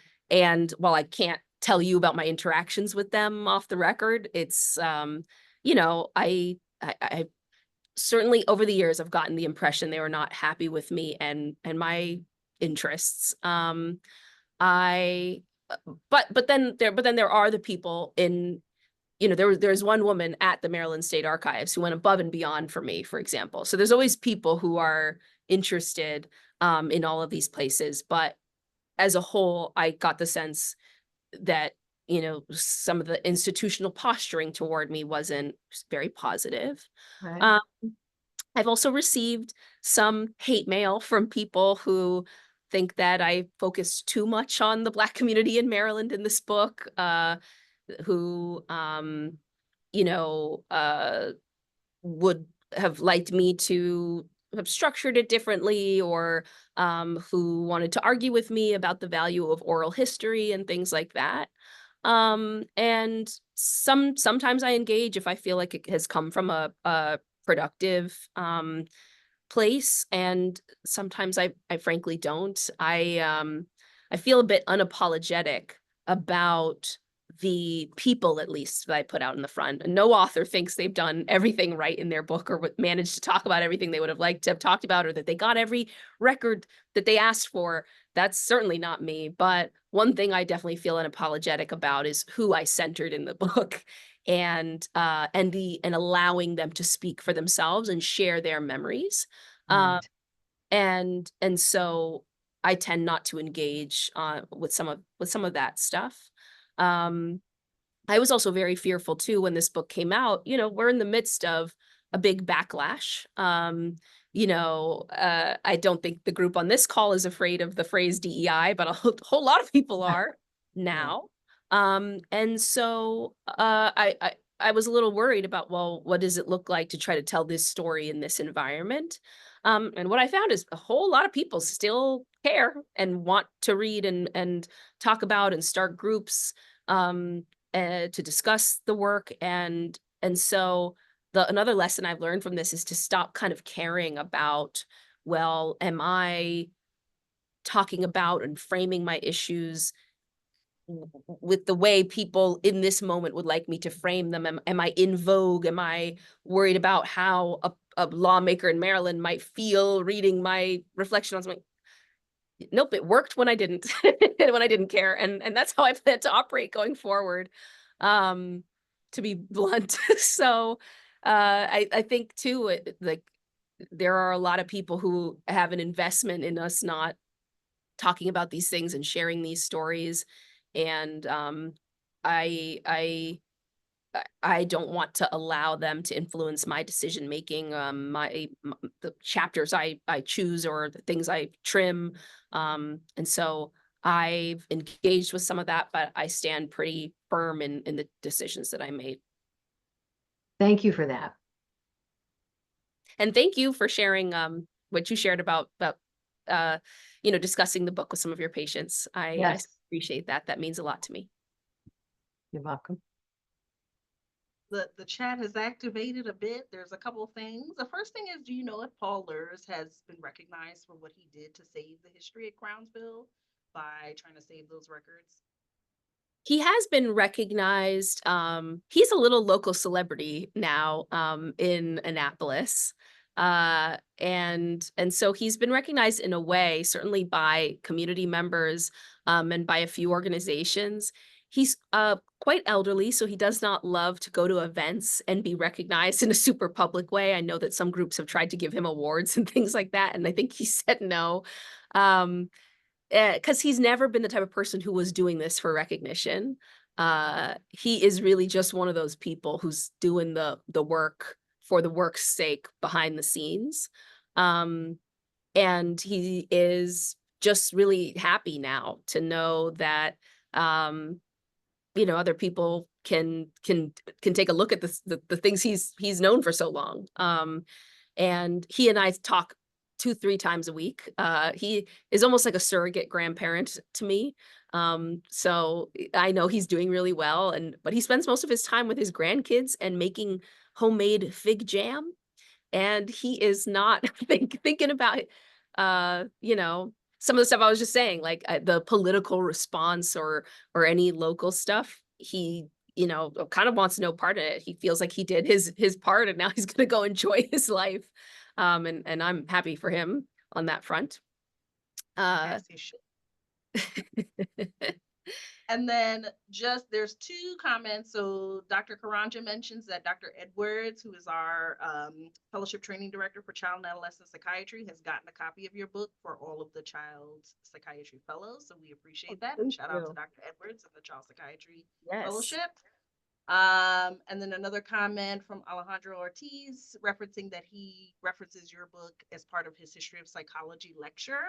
S4: while I can't tell you about my interactions with them off the record, it's, I certainly over the years, I've gotten the impression they were not happy with me and my interests. But then there are the people in, there's one woman at the Maryland State Archives who went above and beyond for me, for example. So there's always people who are interested in all of these places. But as a whole, I got the sense that, some of the institutional posturing toward me wasn't very positive.
S6: Right.
S4: I've also received some hate mail from people who think that I focus too much on the Black community in Maryland in this book, who, would have liked me to have structured it differently, or who wanted to argue with me about the value of oral history and things like that. And sometimes I engage if I feel like it has come from a productive place, and sometimes I frankly don't. I feel a bit unapologetic about the people, at least, that I put out in the front. And no author thinks they've done everything right in their book, or managed to talk about everything they would have liked to have talked about, or that they got every record that they asked for. That's certainly not me. But one thing I definitely feel unapologetic about is who I centered in the book, and allowing them to speak for themselves and share their memories. Um,
S6: Right.
S4: and so I tend not to engage with some of that stuff. Um, I was also very fearful too when this book came out. You know, we're in the midst of a big backlash. I don't think the group on this call is afraid of the phrase DEI, but a whole lot of people are now. And so I was a little worried about, well, what does it look like to try to tell this story in this environment? And what I found is a whole lot of people still care and want to read and talk about and start groups to discuss the work. And so another lesson I've learned from this is to stop kind of caring about, well, am I talking about and framing my issues with the way people in this moment would like me to frame them? Am I in vogue? Am I worried about how a lawmaker in Maryland might feel reading my reflection on something? Nope, it worked when I didn't, when I didn't care. And that's how I plan to operate going forward, to be blunt. So I think too, like, there are a lot of people who have an investment in us not talking about these things and sharing these stories. And I I I don't want to allow them to influence my decision making, the chapters I choose or the things I trim. And so I've engaged with some of that, but I stand pretty firm in the decisions that I made.
S6: Thank you for that.
S4: And thank you for sharing what you shared about uh, discussing the book with some of your patients. I
S6: Yes,
S4: appreciate that. That means a lot to me.
S6: you're welcome.
S1: The chat has activated a bit. There's a couple things. The first thing is, do you know if Paul Lurs has been recognized for what he did to save the history at Crownsville by trying to save those records?
S4: He has been recognized. He's a little local celebrity now in Annapolis. And so he's been recognized in a way, certainly by community members and by a few organizations. He's quite elderly, so he does not love to go to events and be recognized in a super public way. I know that some groups have tried to give him awards and things like that, and I think he said no. Um, because he's never been the type of person who was doing this for recognition. He is really just one of those people who's doing the work for the work's sake behind the scenes. Um, and he is just really happy now to know that um, other people can take a look at the things he's known for so long. And he and I talk 2-3 times a week. He is almost like a surrogate grandparent to me. So I know he's doing really well, but he spends most of his time with his grandkids and making homemade fig jam. And he is not thinking about some of the stuff I was just saying, like the political response or any local stuff. He kind of wants no part of it. He feels like he did his part, and now he's gonna go enjoy his life. And I'm happy for him on that front.
S1: As he should. And then there's two comments. So Dr. Karanja mentions that Dr. Edwards, who is our fellowship training director for child and adolescent psychiatry, has gotten a copy of your book for all of the child psychiatry fellows. So we appreciate that. And shout out to Dr. Edwards and the Child Psychiatry Fellowship. And then another comment from Alejandro Ortiz referencing that he references your book as part of his history of psychology lecture.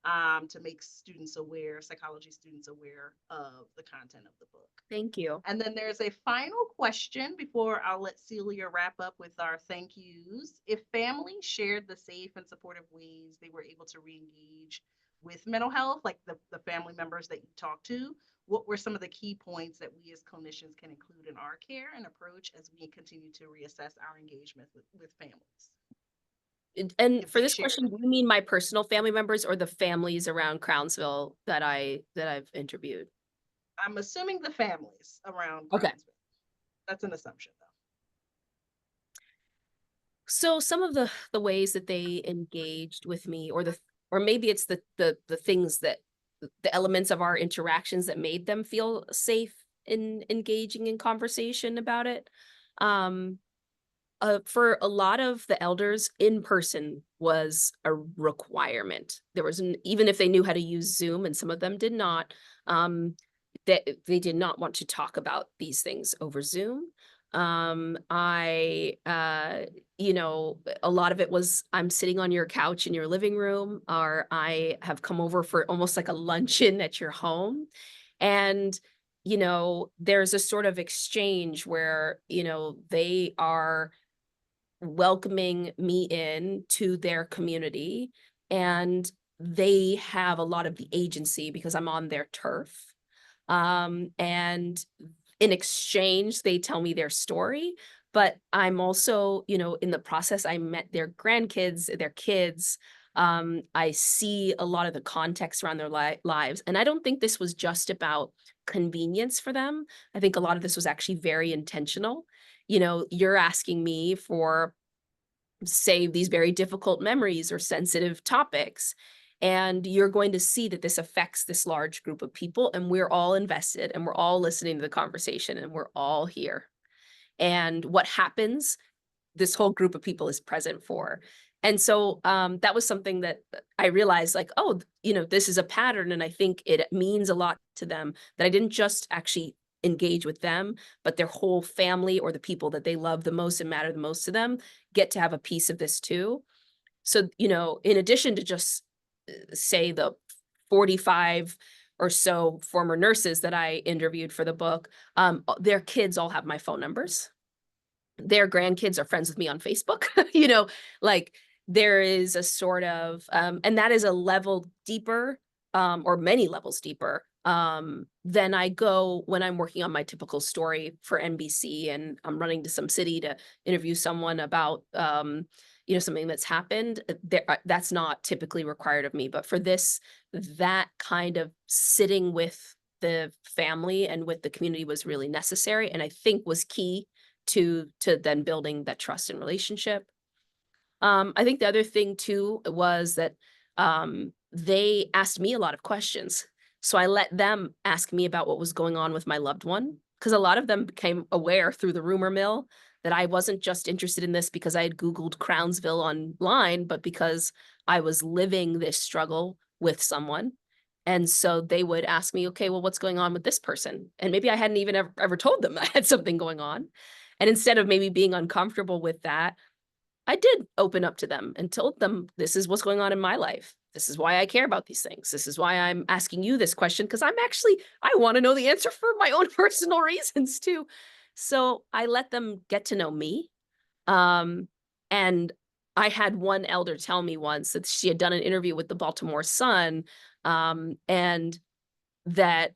S1: To make psychology students aware of the content of the book.
S4: Thank you.
S1: And then there's a final question before I'll let Celia wrap up with our thank yous. If families shared the safe and supportive ways they were able to re-engage with mental health, like the family members that you talk to, what were some of the key points that we as clinicians can include in our care and approach as we continue to reassess our engagement with families?
S4: And
S1: If
S4: for
S1: they
S4: this
S1: shared
S4: question,
S1: it.
S4: do you mean my personal family members or the families around Crownsville that I've interviewed?
S1: I'm assuming the families around
S4: Okay.
S1: Crownsville. That's an assumption, though.
S4: So some of the ways that they engaged with me, or maybe it's the things that the elements of our interactions that made them feel safe in engaging in conversation about it. Um, for a lot of the elders, in person was a requirement. There was even if they knew how to use Zoom, and some of them did not, that they did not want to talk about these things over Zoom. You know, a lot of it was I'm sitting on your couch in your living room, or I have come over for almost like a luncheon at your home. And, you know, there's a sort of exchange where, you know, they are welcoming me in to their community, and they have a lot of the agency because I'm on their turf. And in exchange, they tell me their story, but I'm also, you know, in the process, I met their grandkids, their kids. I see a lot of the context around their lives. And I don't think this was just about convenience for them. I think a lot of this was actually very intentional. You know, you're asking me for, say, these very difficult memories or sensitive topics. And you're going to see that this affects this large group of people, and we're all invested and we're all listening to the conversation and we're all here. And what happens, this whole group of people is present for. And so that was something that I realized, like, oh, you know, this is a pattern. And I think it means a lot to them that I didn't just actually engage with them, but their whole family or the people that they love the most and matter the most to them get to have a piece of this too. So, you know, in addition to just say the 45 or so former nurses that I interviewed for the book, their kids all have my phone numbers. Their grandkids are friends with me on Facebook. You know, like there is a sort of, and that is a level deeper, or many levels deeper, than I go when I'm working on my typical story for NBC and I'm running to some city to interview someone about, you know, something that's happened. That's not typically required of me, but for this, that kind of sitting with the family and with the community was really necessary, and I think was key to then building that trust and relationship. I think the other thing too was that they asked me a lot of questions. So I let them ask me about what was going on with my loved one, because a lot of them became aware through the rumor mill that I wasn't just interested in this because I had Googled Crownsville online, but because I was living this struggle with someone. And so they would ask me, okay, well, what's going on with this person? And maybe I hadn't even ever told them I had something going on. And instead of maybe being uncomfortable with that, I did open up to them and told them, this is what's going on in my life. This is why I care about these things. This is why I'm asking you this question, because I want to know the answer for my own personal reasons too. So I let them get to know me. And I had one elder tell me once that she had done an interview with the Baltimore Sun, and that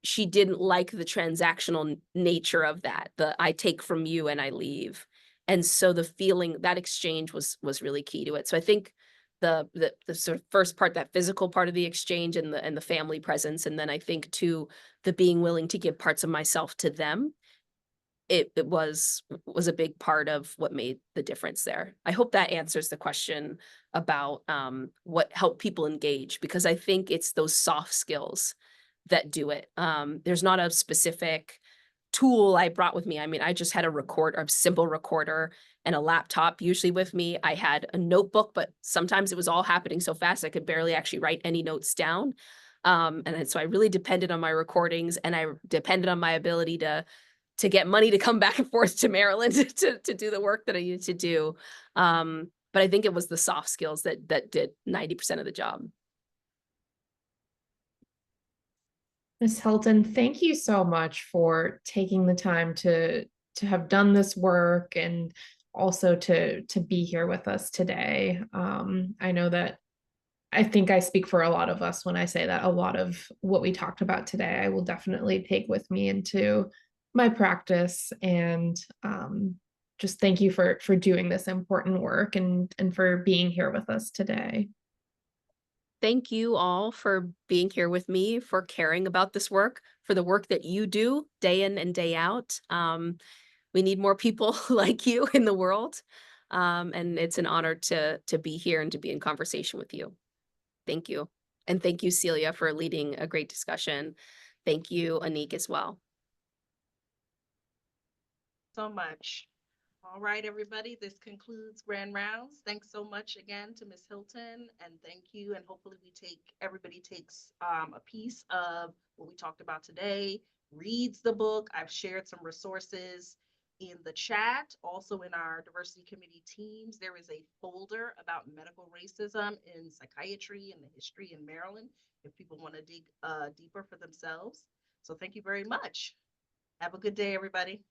S4: she didn't like the transactional nature of that, the I take from you and I leave. And so the feeling, that exchange was really key to it. So I think the sort of first part, that physical part of the exchange and the family presence, and then I think too, the being willing to give parts of myself to them, it was a big part of what made the difference there. I hope that answers the question about what helped people engage, because I think it's those soft skills that do it. There's not a specific tool I brought with me. I mean, I just had a simple recorder and a laptop usually with me. I had a notebook, but sometimes it was all happening so fast I could barely actually write any notes down. And so I really depended on my recordings, and I depended on my ability to get money to come back and forth to Maryland to do the work that I needed to do. But I think it was the soft skills that did 90% of the job.
S3: Ms. Hilton, thank you so much for taking the time to have done this work, and also to be here with us today. I know that I think I speak for a lot of us when I say that a lot of what we talked about today, I will definitely take with me into my practice. And just thank you for doing this important work and for being here with us today.
S4: Thank you all for being here with me, for caring about this work, for the work that you do day in and day out. We need more people like you in the world. And it's an honor to be here and to be in conversation with you. Thank you. And thank you, Celia, for leading a great discussion. Thank you, Anik, as well.
S1: So much. All right, everybody, this concludes Grand Rounds. Thanks so much again to Ms. Hilton, and thank you. And hopefully everybody takes a piece of what we talked about today, reads the book. I've shared some resources in the chat. Also in our diversity committee teams, there is a folder about medical racism in psychiatry and the history in Maryland, if people want to dig deeper for themselves. So thank you very much. Have a good day, everybody.